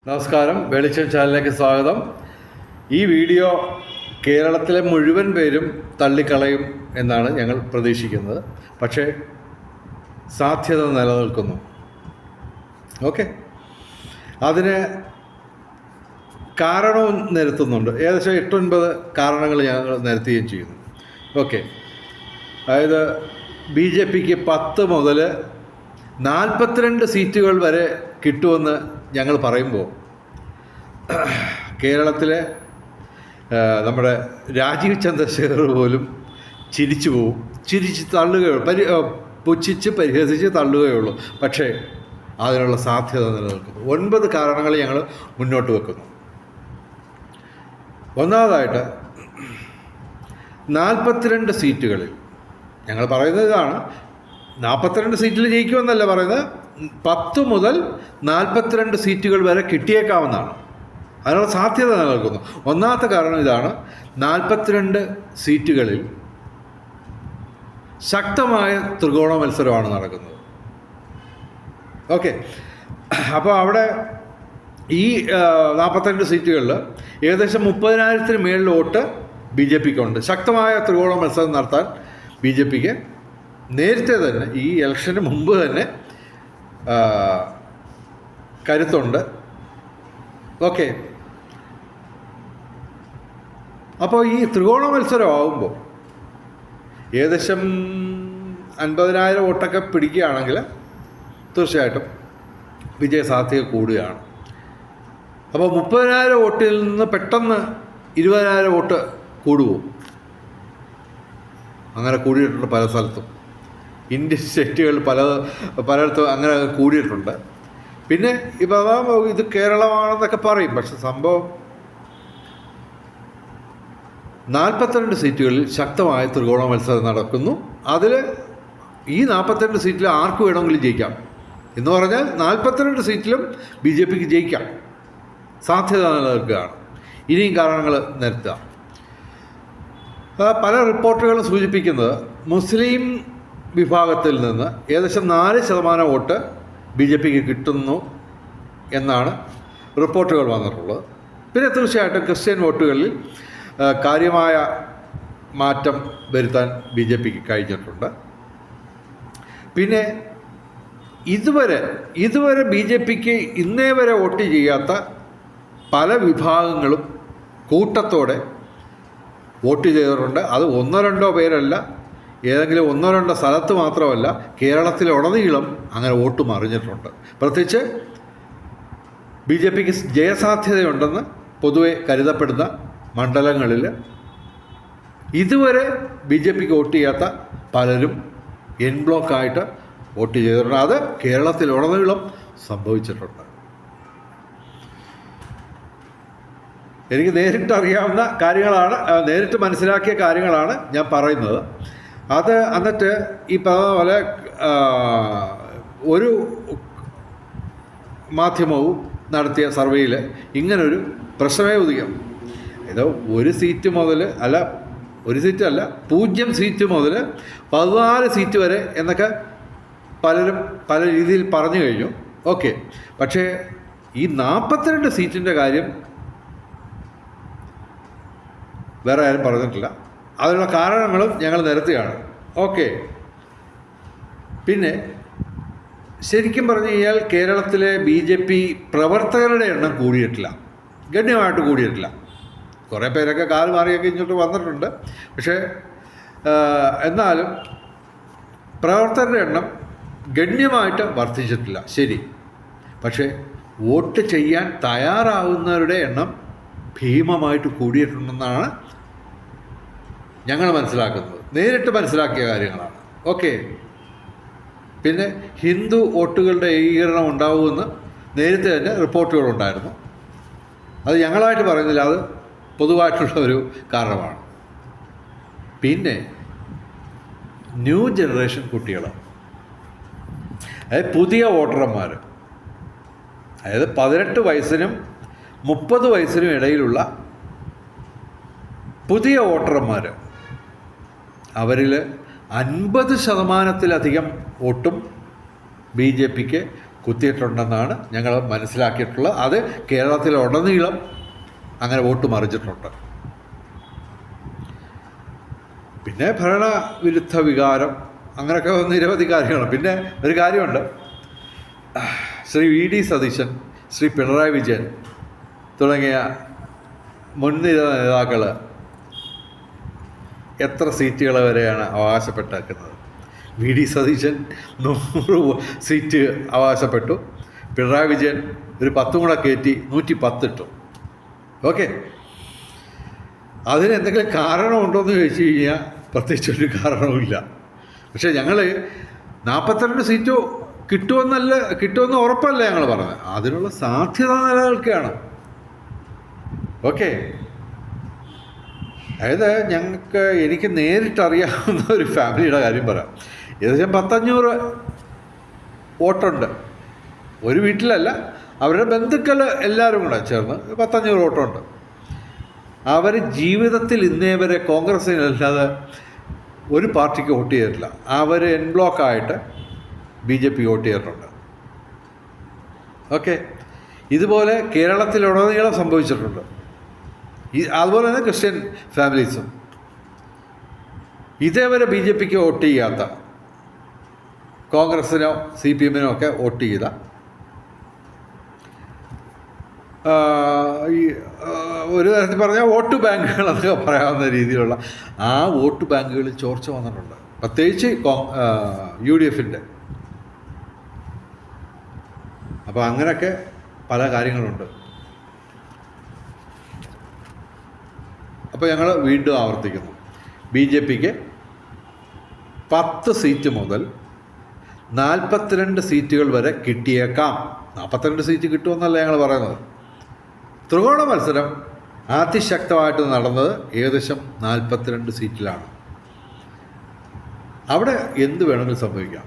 നമസ്കാരം, വെളിച്ചം ചാനലിലേക്ക് സ്വാഗതം. ഈ വീഡിയോ കേരളത്തിലെ മുഴുവൻ പേരും തള്ളിക്കളയും എന്നാണ് ഞങ്ങൾ പ്രതീക്ഷിക്കുന്നത്. പക്ഷേ സാധ്യത നിലനിൽക്കുന്നു. ഓക്കെ, അതിന് കാരണവും നിരത്തുന്നുണ്ട്. ഏകദേശം 8-9 കാരണങ്ങൾ ഞങ്ങൾ നിരത്തുകയും ചെയ്യുന്നു. ഓക്കെ, അതായത് BJPക്ക് 10 മുതൽ 42 സീറ്റുകൾ വരെ കിട്ടുമെന്ന് ഞങ്ങൾ പറയുമ്പോൾ കേരളത്തിലെ നമ്മുടെ രാജീവ് ചന്ദ്രശേഖർ പോലും ചിരിച്ചു പോവും, ചിരിച്ച് തള്ളുകയുള്ളൂ, പുച്ഛിച്ച് പരിഹസിച്ച് തള്ളുകയുള്ളൂ. പക്ഷേ അതിനുള്ള സാധ്യത നിലനിൽക്കുന്നു. 9 കാരണങ്ങൾ ഞങ്ങൾ മുന്നോട്ട് വെക്കുന്നു. ഒന്നാമതായിട്ട് 42 സീറ്റുകളിൽ ഞങ്ങൾ പറയുന്നത് ഇതാണ്. 42 സീറ്റിൽ ജയിക്കുമെന്നല്ല പറയുന്നത്, 10 മുതൽ 42 സീറ്റുകൾ വരെ കിട്ടിയേക്കാവുന്നതാണ്. അതിനുള്ള സാധ്യത നിലനിൽക്കുന്നു. ഒന്നാമത്തെ കാരണം ഇതാണ്. 42 സീറ്റുകളിൽ ശക്തമായ ത്രികോണ മത്സരമാണ് നടക്കുന്നത്. ഓക്കെ, അപ്പോൾ അവിടെ ഈ 42 സീറ്റുകളിൽ ഏകദേശം 30,000-ന് മേളിൽ വോട്ട് BJPക്കുണ്ട്. ശക്തമായ ത്രികോണ മത്സരം നടത്താൻ BJPക്ക് നേരത്തെ തന്നെ ഈ ഇലക്ഷന് മുമ്പ് തന്നെ കരുത്തുണ്ട്. ഓക്കെ, അപ്പോൾ ഈ ത്രികോണ മത്സരമാകുമ്പോൾ ഏകദേശം 50,000 വോട്ടൊക്കെ പിടിക്കുകയാണെങ്കിൽ തീർച്ചയായിട്ടും വിജയസാധ്യത കൂടുകയാണ്. അപ്പോൾ 30,000 വോട്ടിൽ നിന്ന് പെട്ടെന്ന് 20,000 വോട്ട് കൂടുമോ? അങ്ങനെ കൂടിയിട്ടുണ്ട് പല സ്ഥലത്തും. ഇന്ത്യൻ സ്റ്റേറ്റുകൾ പലയിടത്തും അങ്ങനെ കൂടിയിട്ടുണ്ട്. പിന്നെ ഇപ്പോൾ ഇത് കേരളമാണെന്നൊക്കെ പറയും. പക്ഷെ സംഭവം 42 സീറ്റുകളിൽ ശക്തമായ ത്രികോണ മത്സരം നടക്കുന്നു. അതിൽ ഈ 42 സീറ്റിൽ ആർക്ക് വേണമെങ്കിലും ജയിക്കാം എന്ന് പറഞ്ഞാൽ 42 സീറ്റിലും BJPക്ക് ജയിക്കാം. സാധ്യത നിലനിൽക്കുകയാണ്. ഇനിയും കാരണങ്ങൾ നിരത്തുക. പല റിപ്പോർട്ടുകളും സൂചിപ്പിക്കുന്നത് മുസ്ലിം വിഭാഗത്തിൽ നിന്ന് ഏകദേശം 4% വോട്ട് BJPക്ക് കിട്ടുന്നു എന്നാണ് റിപ്പോർട്ടുകൾ വന്നിട്ടുള്ളത്. പിന്നെ തീർച്ചയായിട്ടും ക്രിസ്ത്യൻ വോട്ടുകളിൽ കാര്യമായ മാറ്റം വരുത്താൻ BJPക്ക് കഴിഞ്ഞിട്ടുണ്ട്. പിന്നെ ഇതുവരെ BJPക്ക് ഇന്നേ വരെ വോട്ട് ചെയ്യാത്ത പല വിഭാഗങ്ങളും കൂട്ടത്തോടെ വോട്ട് ചെയ്തിട്ടുണ്ട്. അത് 1-2 പേരല്ല, ഏതെങ്കിലും 1-2 സ്ഥലത്ത് മാത്രമല്ല, കേരളത്തിലുടനീളം അങ്ങനെ വോട്ട് മറിഞ്ഞിട്ടുണ്ട്. പ്രത്യേകിച്ച് BJPക്ക് ജയസാധ്യതയുണ്ടെന്ന് പൊതുവെ കരുതപ്പെടുന്ന മണ്ഡലങ്ങളിൽ ഇതുവരെ BJPക്ക് വോട്ട് ചെയ്യാത്ത പലരും എൻ ബ്ലോക്കായിട്ട് വോട്ട് ചെയ്തിട്ടുണ്ട്. അത് കേരളത്തിലുടനീളം സംഭവിച്ചിട്ടുണ്ട്. എനിക്ക് നേരിട്ട് അറിയാവുന്ന കാര്യങ്ങളാണ്, നേരിട്ട് മനസ്സിലാക്കിയ കാര്യങ്ങളാണ് ഞാൻ പറയുന്നത്. അത് എന്നിട്ട് ഈ പറഞ്ഞ പോലെ ഒരു മാധ്യമവും നടത്തിയ സർവേയിൽ ഇങ്ങനൊരു പ്രശ്നമേ ഉദിക്കാം. ഇത് 1 സീറ്റ് മുതൽ അല്ല, 1 സീറ്റ് അല്ല, 0 സീറ്റ് മുതൽ 14 സീറ്റ് വരെ എന്നൊക്കെ പലരും പല രീതിയിൽ പറഞ്ഞു കഴിഞ്ഞു. ഓക്കെ, പക്ഷേ ഈ 42 സീറ്റിൻ്റെ കാര്യം വേറെ ആരും പറഞ്ഞിട്ടില്ല. അതിനുള്ള കാരണങ്ങളും ഞങ്ങൾ നിരത്തുകയാണ്. ഓക്കെ, പിന്നെ ശരിക്കും പറഞ്ഞു കഴിഞ്ഞാൽ കേരളത്തിലെ BJP പ്രവർത്തകരുടെ എണ്ണം കൂടിയിട്ടില്ല, ഗണ്യമായിട്ട് കൂടിയിട്ടില്ല. കുറേ പേരൊക്കെ കാല് മാറിയൊക്കെ ഇങ്ങോട്ട് വന്നിട്ടുണ്ട്. പക്ഷേ എന്നാലും പ്രവർത്തകരുടെ എണ്ണം ഗണ്യമായിട്ട് വർദ്ധിച്ചിട്ടില്ല. ശരി, പക്ഷേ വോട്ട് ചെയ്യാൻ തയ്യാറാവുന്നവരുടെ എണ്ണം ഭീമമായിട്ട് കൂടിയിട്ടുണ്ടെന്നാണ് ഞങ്ങൾ മനസ്സിലാക്കുന്നത്. നേരിട്ട് മനസ്സിലാക്കിയ കാര്യങ്ങളാണ്. ഓക്കെ, പിന്നെ ഹിന്ദു വോട്ടുകളുടെ ഏകീകരണം ഉണ്ടാവുമെന്ന് നേരത്തെ തന്നെ റിപ്പോർട്ടുകളുണ്ടായിരുന്നു. അത് ഞങ്ങളായിട്ട് പറയുന്നില്ല, അത് പൊതുവായിട്ടുള്ള ഒരു കാരണമാണ്. പിന്നെ ന്യൂ ജനറേഷൻ കുട്ടികൾ, അതായത് പുതിയ വോട്ടർമാർ, അതായത് 18 വയസ്സിനും 30 വയസ്സിനും ഇടയിലുള്ള പുതിയ വോട്ടർമാർ, അവരിൽ 50% വോട്ടും BJPക്ക് കുത്തിയിട്ടുണ്ടെന്നാണ് ഞങ്ങൾ മനസ്സിലാക്കിയിട്ടുള്ളത്. അത് കേരളത്തിലുടനീളം അങ്ങനെ വോട്ട് മറിച്ചിട്ടുണ്ട്. പിന്നെ ഭരണവിരുദ്ധ വികാരം, അങ്ങനെയൊക്കെ നിരവധി കാര്യങ്ങളുണ്ട്. പിന്നെ ഒരു കാര്യമുണ്ട്, ശ്രീ VD സതീശൻ, ശ്രീ പിണറായി വിജയൻ തുടങ്ങിയ മുൻനിര നേതാക്കൾ എത്ര സീറ്റുകൾ വരെയാണ് അവകാശപ്പെട്ടേക്കുന്നത്? VD സതീശൻ 100 സീറ്റ് അവകാശപ്പെട്ടു. പിണറായി വിജയൻ ഒരു 10 കൂടെ കയറ്റി 110 ഇട്ടു. ഓക്കെ, അതിന് എന്തെങ്കിലും കാരണമുണ്ടോയെന്ന് ചോദിച്ചു കഴിഞ്ഞാൽ പ്രത്യേകിച്ചൊരു കാരണവുമില്ല. പക്ഷേ ഞങ്ങൾ 42 സീറ്റ് കിട്ടുമെന്ന് ഉറപ്പല്ല ഞങ്ങൾ പറഞ്ഞത്, അതിനുള്ള സാധ്യത നിലനിൽക്കുകയാണ്. ഓക്കെ, അതായത് എനിക്ക് നേരിട്ടറിയാവുന്ന ഒരു ഫാമിലിയുടെ കാര്യം പറയാം. ഏകദേശം 100-500 വോട്ടുണ്ട്. ഒരു വീട്ടിലല്ല, അവരുടെ ബന്ധുക്കൾ എല്ലാവരും കൂടെ ചേർന്ന് 100-500 വോട്ടുണ്ട്. അവർ ജീവിതത്തിൽ ഇന്നേ വരെ കോൺഗ്രസ്സിനല്ലാതെ ഒരു പാർട്ടിക്ക് വോട്ട് ചെയ്തിട്ടില്ല. അവർ എൻ ബ്ലോക്കായിട്ട് BJP വോട്ട് ചെയ്തിട്ടുണ്ട്. ഓക്കെ, ഇതുപോലെ കേരളത്തിലുടനീളം സംഭവിച്ചിട്ടുണ്ട്. അതുപോലെ തന്നെ ക്രിസ്ത്യൻ ഫാമിലീസും ഇതേവരെ BJPക്ക് വോട്ട് ചെയ്യാത്ത, കോൺഗ്രസ്സിനോ CPM-നോ ഒക്കെ വോട്ട് ചെയ്ത ഒരു തരത്തിൽ പറഞ്ഞാൽ വോട്ട് ബാങ്കുകൾ എന്നൊക്കെ പറയാവുന്ന രീതിയിലുള്ള ആ വോട്ട് ബാങ്കുകളിൽ ചോർച്ച വന്നിട്ടുണ്ട്. പ്രത്യേകിച്ച് UDF-ൻ്റെ. അപ്പോൾ അങ്ങനെയൊക്കെ പല കാര്യങ്ങളുണ്ട്. അപ്പോൾ ഞങ്ങൾ വീണ്ടും ആവർത്തിക്കുന്നു, BJPക്ക് 10 സീറ്റ് മുതൽ 42 സീറ്റുകൾ വരെ കിട്ടിയേക്കാം. 42 സീറ്റ് കിട്ടുമെന്നല്ല ഞങ്ങൾ പറയുന്നത്. ത്രികോണ മത്സരം അതിശക്തമായിട്ട് നടന്നത് ഏകദേശം 42 സീറ്റിലാണ്. അവിടെ എന്ത് വേണമെങ്കിലും സംഭവിക്കാം.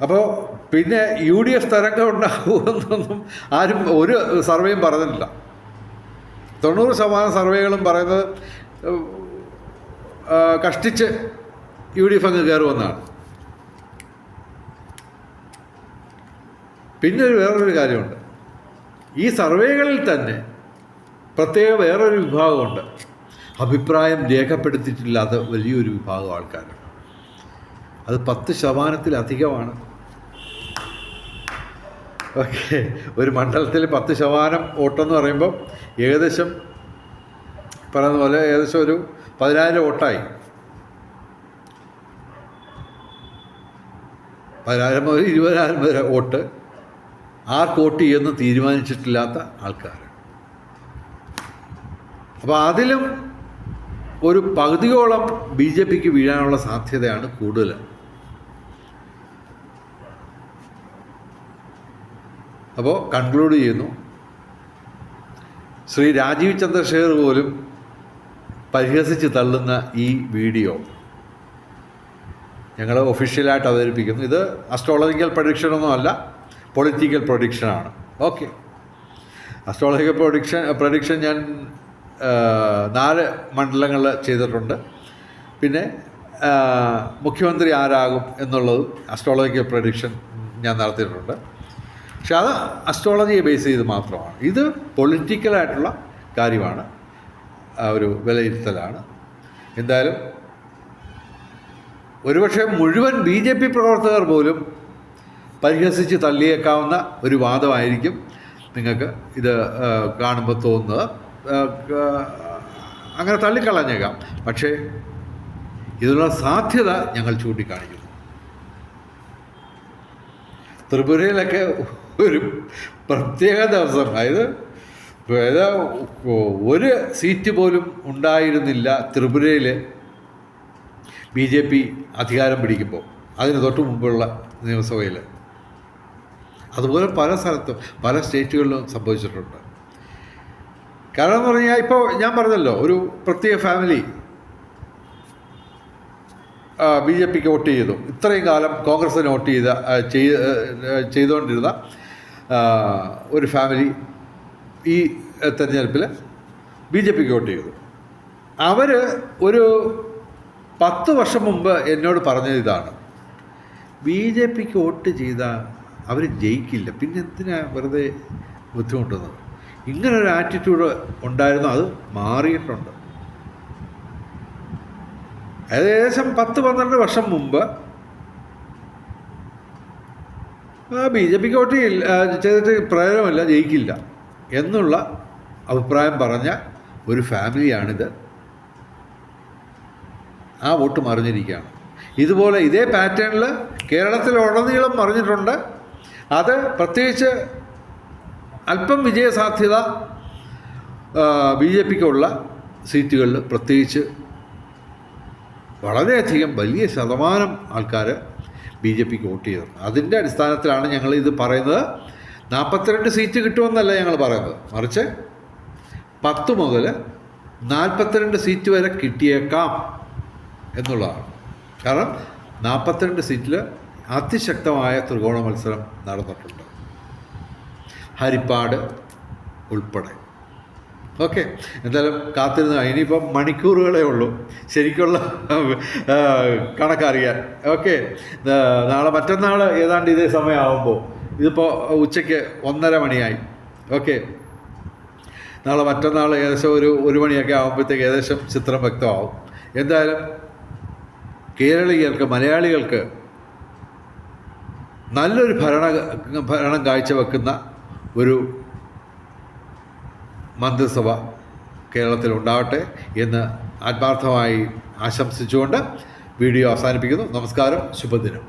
അപ്പോൾ പിന്നെ UDF തരംഗം ഉണ്ടാകുമെന്നൊന്നും ആരും ഒരു സർവേയും പറഞ്ഞിട്ടില്ല. 90% സർവേകളും പറയുന്നത് കഷ്ടിച്ച് UDF അങ്ങ് കയറുമെന്നാണ്. പിന്നെ വേറൊരു കാര്യമുണ്ട്, ഈ സർവേകളിൽ തന്നെ പ്രത്യേക വേറൊരു വിഭാഗമുണ്ട്, അഭിപ്രായം രേഖപ്പെടുത്തിയിട്ടില്ലാത്ത വലിയൊരു വിഭാഗം ആൾക്കാർ. അത് 10%-ലധികമാണ്. ഓക്കെ, ഒരു മണ്ഡലത്തിൽ 10% വോട്ടെന്ന് പറയുമ്പോൾ ഏകദേശം പറയുന്ന പോലെ ഏകദേശം ഒരു 10,000 വോട്ടായി. 10,000 മുതൽ 20,000 വരെ വോട്ട് ആർക്ക് വോട്ട് ചെയ്യുമെന്ന് തീരുമാനിച്ചിട്ടില്ലാത്ത ആൾക്കാർ. അപ്പോൾ അതിലും ഒരു പകുതിയോളം BJPക്ക് വീഴാനുള്ള സാധ്യതയാണ് കൂടുതൽ. അപ്പോൾ കൺക്ലൂഡ് ചെയ്യുന്നു, ശ്രീ രാജീവ് ചന്ദ്രശേഖർ പോലും പരിഹസിച്ച് തള്ളുന്ന ഈ വീഡിയോ ഞങ്ങൾ ഒഫീഷ്യലായിട്ട് അവതരിപ്പിക്കുന്നു. ഇത് അസ്ട്രോളജിക്കൽ പ്രഡിക്ഷനൊന്നും അല്ല, പൊളിറ്റിക്കൽ പ്രൊഡിക്ഷനാണ്. ഓക്കെ, അസ്ട്രോളജിക്കൽ പ്രൊഡിക്ഷൻ ഞാൻ 4 മണ്ഡലങ്ങൾ ചെയ്തിട്ടുണ്ട്. പിന്നെ മുഖ്യമന്ത്രി ആരാകും എന്നുള്ളത് അസ്ട്രോളജിക്കൽ പ്രഡിക്ഷൻ ഞാൻ നടത്തിയിട്ടുണ്ട്. പക്ഷെ അത് അസ്ട്രോളജിയെ ബേസ് ചെയ്ത് മാത്രമാണ്. ഇത് പൊളിറ്റിക്കലായിട്ടുള്ള കാര്യമാണ്, ഒരു വിലയിരുത്തലാണ്. എന്തായാലും ഒരുപക്ഷെ മുഴുവൻ BJP പ്രവർത്തകർ പോലും പരിഹസിച്ച് തള്ളിയേക്കാവുന്ന ഒരു വാദമായിരിക്കും നിങ്ങൾക്ക് ഇത് കാണുമ്പോൾ തോന്നുന്നത്. അങ്ങനെ തള്ളിക്കളഞ്ഞേക്കാം. പക്ഷേ ഇതിനുള്ള സാധ്യത ഞങ്ങൾ ചൂണ്ടിക്കാണിക്കുന്നു. ത്രിപുരയിലൊക്കെ ഒരു പ്രത്യേക ദിവസം, അതായത് ഒരു സീറ്റ് പോലും ഉണ്ടായിരുന്നില്ല ത്രിപുരയിൽ BJP അധികാരം പിടിക്കുമ്പോൾ, അതിന് തൊട്ട് മുമ്പുള്ള നിയമസഭയിൽ. അതുപോലെ പല സ്ഥലത്തും പല സ്റ്റേറ്റുകളിലും സംഭവിച്ചിട്ടുണ്ട്. കാരണം എന്ന് പറഞ്ഞാൽ ഇപ്പോൾ ഞാൻ പറഞ്ഞല്ലോ, ഒരു പ്രത്യേക ഫാമിലി BJPക്ക് വോട്ട് ചെയ്തു, ഇത്രയും കാലം കോൺഗ്രസ്സിന് വോട്ട് ചെയ്തുകൊണ്ടിരുന്ന ഒരു ഫാമിലി ഈ തെരഞ്ഞെടുപ്പിൽ BJPക്ക് വോട്ട് ചെയ്തു. അവർ ഒരു 10 വർഷം മുമ്പ് എന്നോട് പറഞ്ഞത് ഇതാണ്, BJPക്ക് വോട്ട് ചെയ്താൽ അവർ ജയിക്കില്ല, പിന്നെ എന്തിനാ വെറുതെ ബുദ്ധിമുട്ടുന്നത്. ഇങ്ങനൊരു ആറ്റിറ്റ്യൂഡ് ഉണ്ടായിരുന്നു, അത് മാറിയിട്ടുണ്ട്. ഏകദേശം 10-12 വർഷം മുമ്പ് BJPക്ക് വോട്ട് ചെയ്തിട്ട് പ്രയോജനമില്ല, ജയിക്കില്ല എന്നുള്ള അഭിപ്രായം പറഞ്ഞ ഒരു ഫാമിലിയാണിത്. ആ വോട്ട് മറിഞ്ഞിരിക്കുകയാണ്. ഇതുപോലെ ഇതേ പാറ്റേണിൽ കേരളത്തിലുടനീളം മറിഞ്ഞിട്ടുണ്ട്. അത് പ്രത്യേകിച്ച് അല്പം വിജയസാധ്യത BJPക്കുള്ള സീറ്റുകളിൽ പ്രത്യേകിച്ച് വളരെയധികം വലിയ ശതമാനം ആൾക്കാർ BJPക്ക് വോട്ട് ചെയ്തിട്ടുണ്ട്. അതിൻ്റെ അടിസ്ഥാനത്തിലാണ് ഞങ്ങൾ ഇത് പറയുന്നത്. 42 സീറ്റ് കിട്ടുമെന്നല്ല ഞങ്ങൾ പറയുന്നത്, മറിച്ച് 10 മുതൽ 42 സീറ്റ് വരെ കിട്ടിയേക്കാം എന്നുള്ളതാണ്. കാരണം 42 സീറ്റിൽ അതിശക്തമായ ത്രികോണ മത്സരം നടന്നിട്ടുണ്ട്, ഹരിപ്പാട് ഉൾപ്പെടെ. ഓക്കെ, എന്തായാലും കാത്തിരുന്ന ഇനിയിപ്പം മണിക്കൂറുകളേ ഉള്ളൂ ശരിക്കുള്ള കണക്കറിയാൻ. ഓക്കെ, നാളെ മറ്റന്നാൾ ഏതാണ്ട് ഇതേ സമയമാകുമ്പോൾ, ഇതിപ്പോൾ ഉച്ചയ്ക്ക് 1:30 മണിയായി. ഓക്കെ, നാളെ മറ്റന്നാൾ ഏകദേശം ഒരു മണിയൊക്കെ ആകുമ്പോഴത്തേക്ക് ഏകദേശം ചിത്രം വ്യക്തമാവും. എന്തായാലും കേരളീയർക്ക്, മലയാളികൾക്ക് നല്ലൊരു ഭരണം കാഴ്ചവെക്കുന്ന ഒരു മന്ത്രിസഭ കേരളത്തിലുണ്ടാവട്ടെ എന്ന് ആത്മാർത്ഥമായി ആശംസിച്ചുകൊണ്ട് വീഡിയോ അവസാനിപ്പിക്കുന്നു. നമസ്കാരം, ശുഭദിനം.